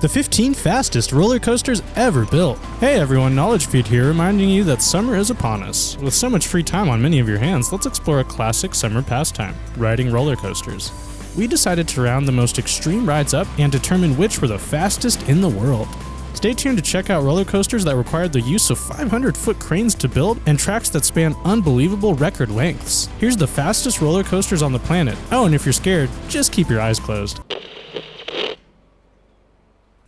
The 15 fastest roller coasters ever built. Hey everyone, Knowledge Feed here, reminding you that summer is upon us. With so much free time on many of your hands, let's explore a classic summer pastime, riding roller coasters. We decided to round the most extreme rides up and determine which were the fastest in the world. Stay tuned to check out roller coasters that required the use of 500-foot cranes to build and tracks that span unbelievable record lengths. Here's the fastest roller coasters on the planet. Oh, and if you're scared, just keep your eyes closed.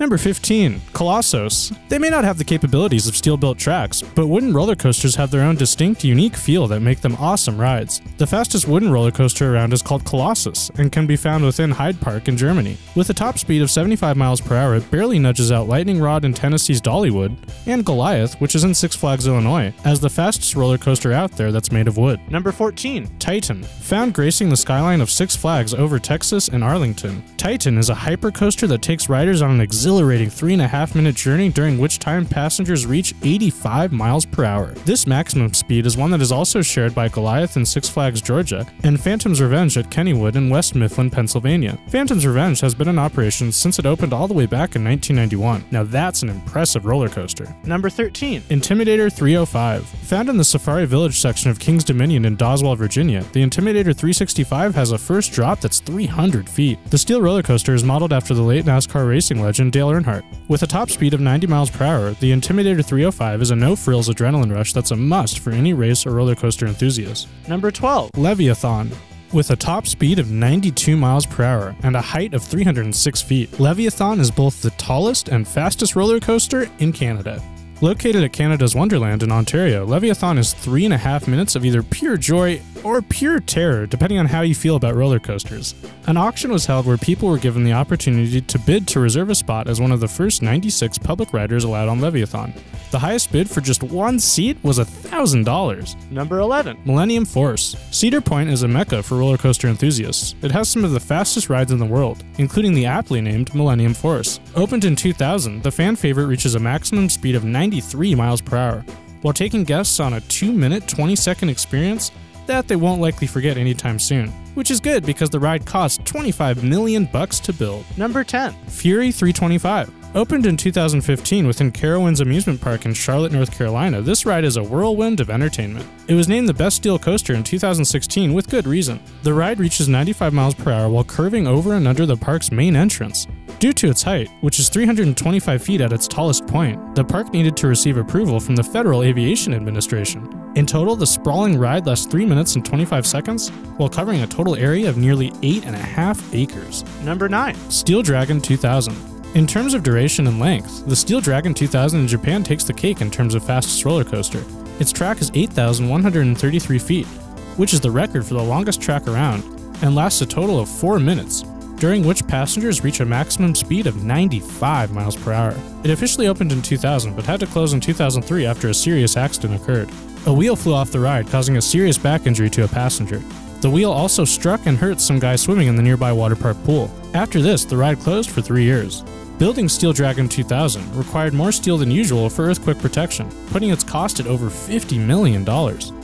Number 15. Colossos. They may not have the capabilities of steel-built tracks, but wooden roller coasters have their own distinct, unique feel that make them awesome rides. The fastest wooden roller coaster around is called Colossus, and can be found within Hyde Park in Germany. With a top speed of 75 miles per hour, it barely nudges out Lightning Rod in Tennessee's Dollywood, and Goliath, which is in Six Flags, Illinois, as the fastest roller coaster out there that's made of wood. Number 14. Titan. Found gracing the skyline of Six Flags over Texas and Arlington. Titan is a hypercoaster that takes riders on an exhilarating 3.5-minute journey during which time passengers reach 85 miles per hour. This maximum speed is one that is also shared by Goliath in Six Flags, Georgia, and Phantom's Revenge at Kennywood in West Mifflin, Pennsylvania. Phantom's Revenge has been in operation since it opened all the way back in 1991. Now that's an impressive roller coaster. Number 13. Intimidator 305. Found in the Safari Village section of King's Dominion in Doswell, Virginia, the Intimidator 365 has a first drop that's 300 feet. The steel roller coaster is modeled after the late NASCAR racing legend Dale Earnhardt. With a top speed of 90 miles per hour, the Intimidator 305 is a no-frills adrenaline rush that's a must for any race or roller coaster enthusiast. Number 12. Leviathan. With a top speed of 92 miles per hour and a height of 306 feet, Leviathan is both the tallest and fastest roller coaster in Canada. Located at Canada's Wonderland in Ontario, Leviathan is 3.5 minutes of either pure joy or pure terror, depending on how you feel about roller coasters. An auction was held where people were given the opportunity to bid to reserve a spot as one of the first 96 public riders allowed on Leviathan. The highest bid for just one seat was $1,000. Number 11. Millennium Force. Cedar Point is a mecca for roller coaster enthusiasts. It has some of the fastest rides in the world, including the aptly named Millennium Force. Opened in 2000, the fan favorite reaches a maximum speed of 93 miles per hour, while taking guests on a 2-minute, 20-second experience that they won't likely forget anytime soon. Which is good because the ride cost $25 million to build. Number 10. Fury 325. Opened in 2015 within Carowinds Amusement Park in Charlotte, North Carolina, this ride is a whirlwind of entertainment. It was named the best steel coaster in 2016 with good reason. The ride reaches 95 miles per hour while curving over and under the park's main entrance. Due to its height, which is 325 feet at its tallest point, the park needed to receive approval from the Federal Aviation Administration. In total, the sprawling ride lasts 3 minutes and 25 seconds, while covering a total area of nearly 8.5 acres. Number 9. Steel Dragon 2000. In terms of duration and length, the Steel Dragon 2000 in Japan takes the cake in terms of fastest roller coaster. Its track is 8,133 feet, which is the record for the longest track around, and lasts a total of 4 minutes, during which passengers reach a maximum speed of 95 miles per hour. It officially opened in 2000, but had to close in 2003 after a serious accident occurred. A wheel flew off the ride, causing a serious back injury to a passenger. The wheel also struck and hurt some guy swimming in the nearby water park pool. After this, the ride closed for 3 years. Building Steel Dragon 2000 required more steel than usual for earthquake protection, putting its cost at over $50 million.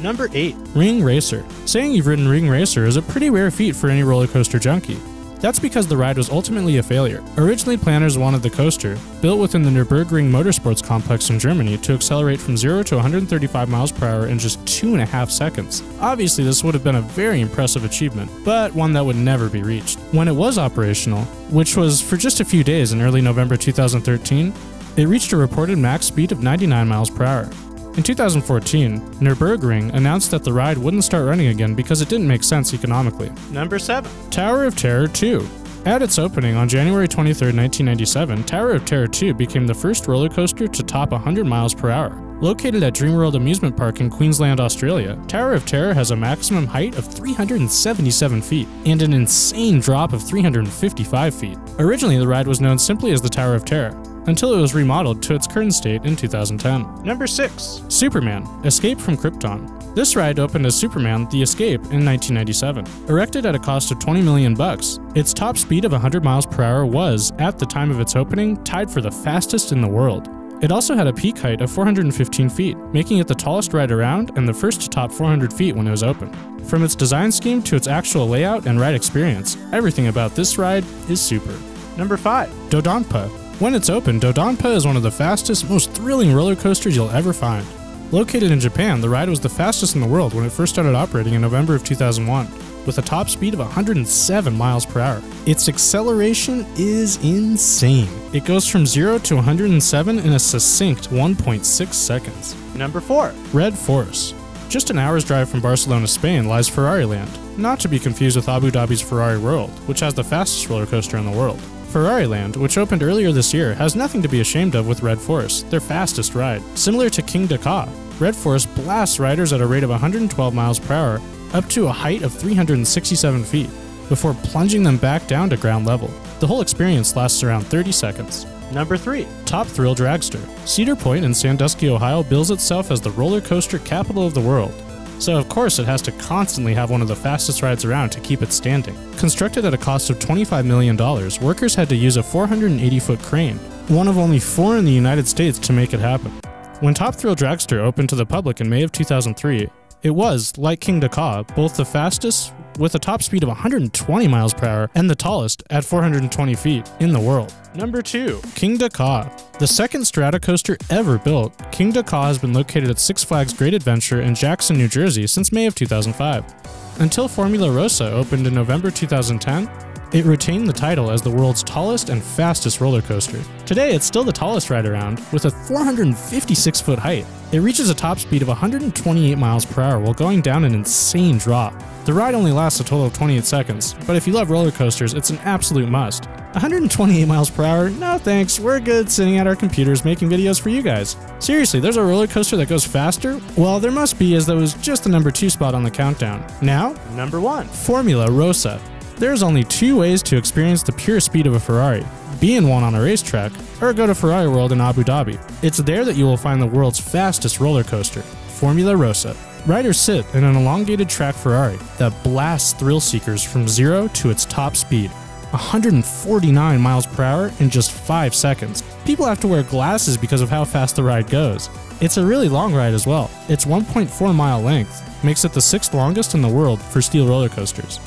Number 8. Ring Racer. Saying you've ridden Ring Racer is a pretty rare feat for any roller coaster junkie. That's because the ride was ultimately a failure. Originally, planners wanted the coaster, built within the Nürburgring Motorsports Complex in Germany, to accelerate from 0 to 135 miles per hour in just 2.5 seconds. Obviously, this would have been a very impressive achievement, but one that would never be reached. When it was operational, which was for just a few days in early November 2013, it reached a reported max speed of 99 miles per hour. In 2014, Nürburgring announced that the ride wouldn't start running again because it didn't make sense economically. Number 7. Tower of Terror 2. At its opening on January 23, 1997, Tower of Terror 2 became the first roller coaster to top 100 miles per hour. Located at Dreamworld Amusement Park in Queensland, Australia, Tower of Terror has a maximum height of 377 feet and an insane drop of 355 feet. Originally, the ride was known simply as the Tower of Terror, until it was remodeled to its current state in 2010. Number 6. Superman, Escape from Krypton. This ride opened as Superman The Escape in 1997. Erected at a cost of $20 million, its top speed of 100 miles per hour was, at the time of its opening, tied for the fastest in the world. It also had a peak height of 415 feet, making it the tallest ride around and the first to top 400 feet when it was opened. From its design scheme to its actual layout and ride experience, everything about this ride is super. Number 5. Dodonpa. When it's open, Dodonpa is one of the fastest, most thrilling roller coasters you'll ever find. Located in Japan, the ride was the fastest in the world when it first started operating in November of 2001, with a top speed of 107 miles per hour. Its acceleration is insane. It goes from 0 to 107 in a succinct 1.6 seconds. Number 4. Red Force. Just an hour's drive from Barcelona, Spain lies Ferrari Land, not to be confused with Abu Dhabi's Ferrari World, which has the fastest roller coaster in the world. Ferrari Land, which opened earlier this year, has nothing to be ashamed of with Red Force, their fastest ride. Similar to King Dakar, Red Force blasts riders at a rate of 112 miles per hour up to a height of 367 feet, before plunging them back down to ground level. The whole experience lasts around 30 seconds. Number 3. Top Thrill Dragster. Cedar Point in Sandusky, Ohio bills itself as the roller coaster capital of the world. So of course it has to constantly have one of the fastest rides around to keep it standing. Constructed at a cost of $25 million, workers had to use a 480-foot crane, one of only 4 in the United States to make it happen. When Top Thrill Dragster opened to the public in May of 2003, it was, like King Dakar, both the fastest, with a top speed of 120 miles per hour, and the tallest, at 420 feet, in the world. Number 2. King Dakar. The second strata coaster ever built, King Dakar has been located at Six Flags Great Adventure in Jackson, New Jersey since May of 2005. Until Formula Rossa opened in November 2010, it retained the title as the world's tallest and fastest roller coaster. Today, it's still the tallest ride around, with a 456-foot height. It reaches a top speed of 128 miles per hour while going down an insane drop. The ride only lasts a total of 28 seconds, but if you love roller coasters, it's an absolute must. 128 miles per hour? No thanks, we're good sitting at our computers making videos for you guys. Seriously, there's a roller coaster that goes faster? Well, there must be, as that was just the number 2 spot on the countdown. Now, Number 1. Formula Rossa. There's only 2 ways to experience the pure speed of a Ferrari: be in one on a racetrack, or go to Ferrari World in Abu Dhabi. It's there that you will find the world's fastest roller coaster, Formula Rossa. Riders sit in an elongated track Ferrari that blasts thrill seekers from 0 to its top speed, 149 miles per hour in just 5 seconds. People have to wear glasses because of how fast the ride goes. It's a really long ride as well. Its 1.4 mile length makes it the 6th longest in the world for steel roller coasters.